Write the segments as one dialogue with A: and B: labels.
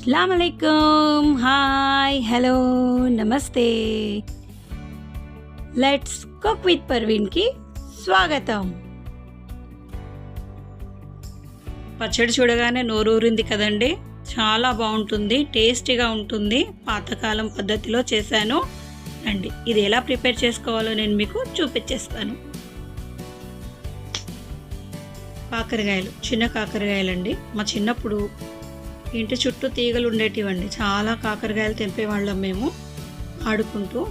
A: अस्सलामुअलैकुम, हाय, हेलो, నమస్తే. Let's cook with పర్వీన్కి స్వాగతం. పచ్చడి చూడగానే నోరూరింది కదండి. చాలా బాగుంటుంది, టేస్టీగా ఉంటుంది. పాతకాలం పద్ధతిలో చేశాను అండి. ఇది ఎలా ప్రిపేర్ చేసుకోవాలో నేను మీకు చూపించేస్తాను. కాకరకాయలు, చిన్న కాకరకాయలండి. మా చిన్నప్పుడు ఇంటి చుట్టూ తీగలు ఉండేటివండి. చాలా కాకరకాయలు తెంపేవాళ్ళం మేము ఆడుకుంటూ.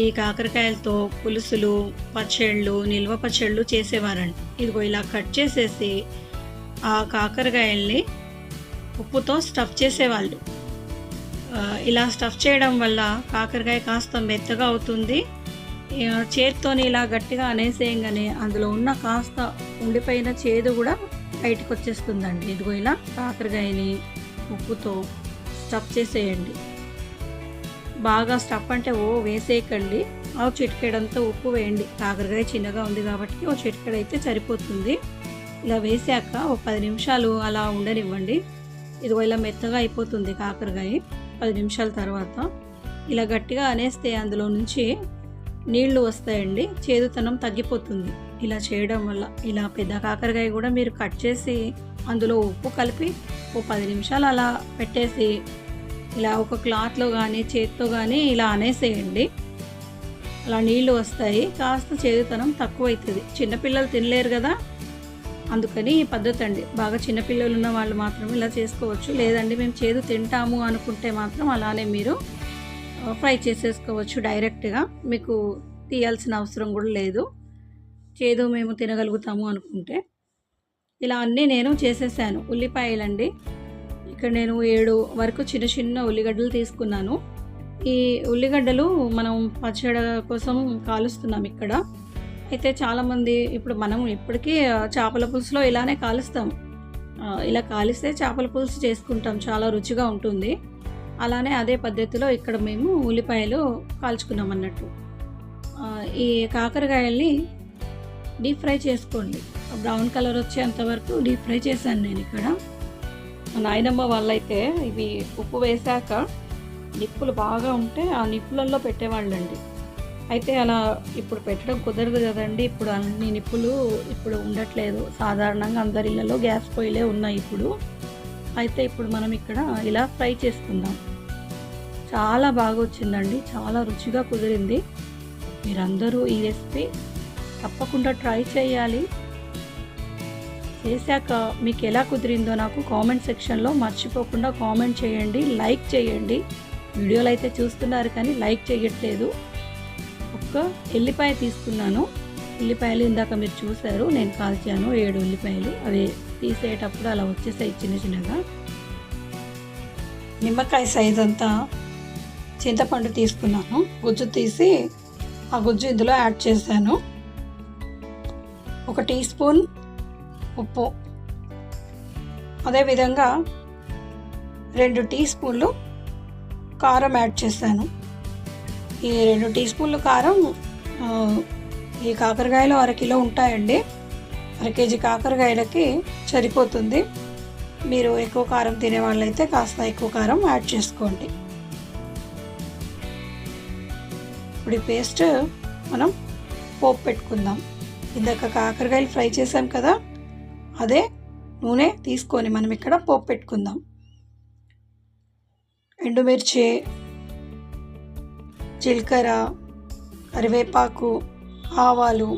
A: ఈ కాకరకాయలతో పులుసులు, పచ్చళ్ళు, నిల్వ పచ్చళ్ళు చేసేవారండి. ఇదిగో ఇలా కట్ చేసేసి ఆ కాకరకాయల్ని ఉప్పుతో స్టఫ్ చేసేవాళ్ళు. ఇలా స్టఫ్ చేయడం వల్ల కాకరకాయ కాస్త మెత్తగా అవుతుంది. చేతితోని ఇలా గట్టిగా అనేసేయంగానే అందులో ఉన్న కాస్త ఉండిపోయిన చేదు కూడా బయటకు వచ్చేస్తుందండి. ఇదిగో ఇలా కాకరకాయని ఉప్పుతో స్టఫ్ చేసేయండి. బాగా స్టఫ్ అంటే వేసేయకండి. చిటికెడంతా ఉప్పు వేయండి. కాకరకాయ చిన్నగా ఉంది కాబట్టి చిటికెడైతే సరిపోతుంది. ఇలా వేసాక 10 నిమిషాలు అలా ఉండనివ్వండి. ఇదిగో ఇలా మెత్తగా అయిపోతుంది కాకరకాయ. 10 నిమిషాల తర్వాత ఇలా గట్టిగా అనేస్తే అందులో నుంచి నీళ్లు వస్తాయండి. చేదుతనం తగ్గిపోతుంది ఇలా చేయడం వల్ల. ఇలా పెద్ద కాకరకాయ కూడా మీరు కట్ చేసి అందులో ఉప్పు కలిపి 10 నిమిషాలు అలా పెట్టేసి ఇలా ఒక క్లాత్లో కానీ చేతితో కానీ ఇలా అనేసేయండి. అలా నీళ్లు వస్తాయి. కాస్త చేదుతనం తక్కువ అవుతుంది. చిన్నపిల్లలు తినలేరు కదా, అందుకని ఈ పద్ధతి అండి. బాగా చిన్నపిల్లలు ఉన్న వాళ్ళు మాత్రం ఇలా చేసుకోవచ్చు. లేదండి మేము చేదు తింటాము అనుకుంటే మాత్రం అలానే మీరు ఫ్రై చేసేసుకోవచ్చు డైరెక్ట్గా. మీకు తీయాల్సిన అవసరం కూడా లేదు. చేదు మేము తినగలుగుతాము అనుకుంటే. ఇలా అన్నీ నేను చేసేసాను. ఉల్లిపాయలండి, ఇక్కడ నేను 7 వరకు చిన్న చిన్న ఉల్లిగడ్డలు తీసుకున్నాను. ఈ ఉల్లిగడ్డలు మనం పచ్చడి కోసం కాలుస్తున్నాం ఇక్కడ. అయితే చాలామంది మనం ఇప్పటికీ చేపల పులుసులో ఇలానే కాలుస్తాం. ఇలా కాలిస్తే చేపల పులుసు చేసుకుంటాం, చాలా రుచిగా ఉంటుంది. అలానే అదే పద్ధతిలో ఇక్కడ మేము ఉల్లిపాయలు కాల్చుకున్నాం అన్నట్టు. ఈ కాకరకాయల్ని డీప్ ఫ్రై చేసుకోండి. బ్రౌన్ కలర్ వచ్చేంత వరకు డీప్ ఫ్రై చేశాను నేను ఇక్కడ. మా నాయనమ్మ వాళ్ళైతే ఇవి ఉప్పు వేశాక నిప్పులు బాగా ఉంటే ఆ నిప్పులలో పెట్టేవాళ్ళండి. అయితే అలా ఇప్పుడు పెట్టడం కుదరదు కదండి. ఇప్పుడు అన్ని నిప్పులు ఇప్పుడు ఉండట్లేదు. సాధారణంగా అందరి ఇళ్ళలో గ్యాస్ పొయ్యిలే ఉన్నాయి ఇప్పుడు. అయితే ఇప్పుడు మనం ఇక్కడ ఇలా ఫ్రై చేసుకుందాం. చాలా బాగా వచ్చిందండి, చాలా రుచిగా కుదిరింది. మీరందరూ ఈ రెసిపీ తప్పకుండా ట్రై చేయాలి. చేశాక మీకు ఎలా కుదిరిందో నాకు కామెంట్ సెక్షన్లో మర్చిపోకుండా కామెంట్ చేయండి, లైక్ చేయండి. వీడియోలు అయితే చూస్తున్నారు కానీ లైక్ చేయట్లేదు. ఒక్క ఎల్లిపాయ తీసుకున్నాను. ఉల్లిపాయలు ఇందాక మీరు చూశారు, నేను కాల్చాను 7 ఉల్లిపాయలు. అవి తీసేటప్పుడు అలా వచ్చేసాయి చిన్న చిన్నగా. నిమ్మకాయ సైజ్ అంతా చింతపండు తీసుకున్నాను. గుజ్జు తీసి ఆ గుజ్జు ఇందులో యాడ్ చేశాను. 1 టీ స్పూన్ ఉప్పు, అదేవిధంగా 2 టీ స్పూన్లు కారం యాడ్ చేశాను. ఈ 2 టీ స్పూన్లు కారం ఈ కాకరకాయలు 1 కిలో ఉంటాయండి. 1 కేజీ కాకరకాయలకి సరిపోతుంది. మీరు ఎక్కువ కారం తినే వాళ్ళైతే కాస్త ఎక్కువ కారం యాడ్ చేసుకోండి. ఇప్పుడు ఈ పేస్ట్ మనం పోపు పెట్టుకుందాం. ఇందాక కాకరకాయలు ఫ్రై చేసాం కదా, అదే నూనె తీసుకొని మనం ఇక్కడ పోపు పెట్టుకుందాం. ఎండుమిర్చి, జీలకర్ర, కరివేపాకు, ఆవాలు,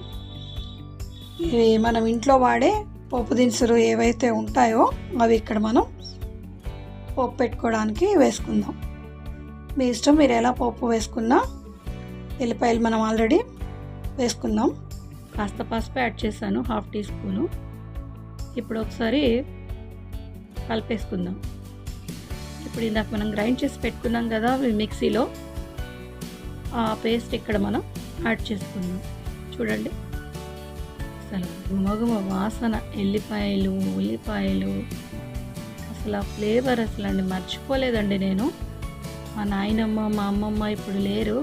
A: ఇవి మనం ఇంట్లో వాడే పోపు దినుసులు ఏవైతే ఉంటాయో అవి ఇక్కడ మనం పోపు పెట్టుకోవడానికి వేసుకుందాం. మీ ఇష్టం, మీరు ఎలా పోపు వేసుకున్నా. ఎల్లిపాయలు మనం ఆల్రెడీ వేసుకుందాం. కాస్త పసుపు యాడ్ చేశాను, 1/2 టీ స్పూను. ఇప్పుడు ఒకసారి కలిపేసుకుందాం. ఇప్పుడు ఇందాక మనం గ్రైండ్ చేసి పెట్టుకున్నాం కదా మిక్సీలో, ఆ పేస్ట్ ఇక్కడ మనం యాడ్ చేసుకుందాం. చూడండి, అసలు గుమగుమ వాసన, ఎల్లిపాయలు, ఉల్లిపాయలు, అసలు ఆ ఫ్లేవర్ అసలు మర్చిపోలేదండి నేను. మా నాయనమ్మ, మా అమ్మమ్మ ఇప్పుడు లేరు.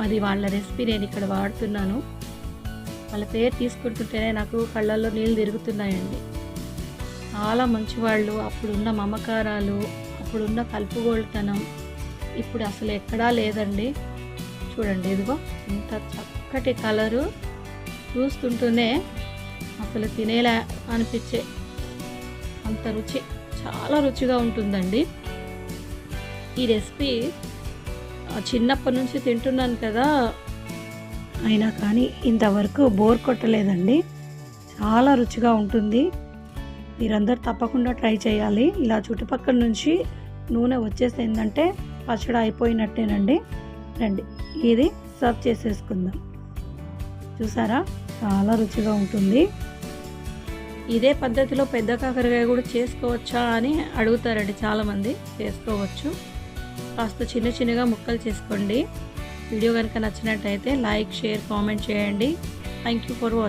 A: అది వాళ్ళ రెసిపీ నేను ఇక్కడ వాడుతున్నాను. వాళ్ళ పేరు తీసుకుంటుంటేనే నాకు కళ్ళల్లో నీళ్ళు తిరుగుతున్నాయండి. చాలా మంచివాళ్ళు. అప్పుడున్న మమకారాలు, అప్పుడున్న కలుపుగోలుతనం ఇప్పుడు అసలు ఎక్కడా లేదండి. చూడండి ఇదిగో ఇంత చక్కటి కలరు, చూస్తుంటూనే అసలు తినేలా అనిపించే అంత రుచి, చాలా రుచిగా ఉంటుందండి. ఈ రెసిపీ చిన్నప్పటి నుంచి తింటున్నాను కదా, అయినా కానీ ఇంతవరకు బోర్ కొట్టలేదండి. చాలా రుచిగా ఉంటుంది. మీరందరూ తప్పకుండా ట్రై చేయాలి. ఇలా చుట్టుపక్కల నుంచి నూనె వచ్చేసిందంటే పచ్చడి అయిపోయినట్టేనండి. రండి ఇది సర్వ్ చేసేసుకుందాం. చూసారా చాలా రుచిగా ఉంటుంది. ఇదే పద్ధతిలో పెద్ద కాకరకాయ కూడా చేసుకోవచ్చా అని అడుగుతారండి చాలామంది. చేసుకోవచ్చు. కాస్త చిన్న చిన్నగా ముక్కలు చేసుకోండి. వీడియో కనుక నచ్చినట్టయితే లైక్, షేర్, కామెంట్ చేయండి. Thank you for watching.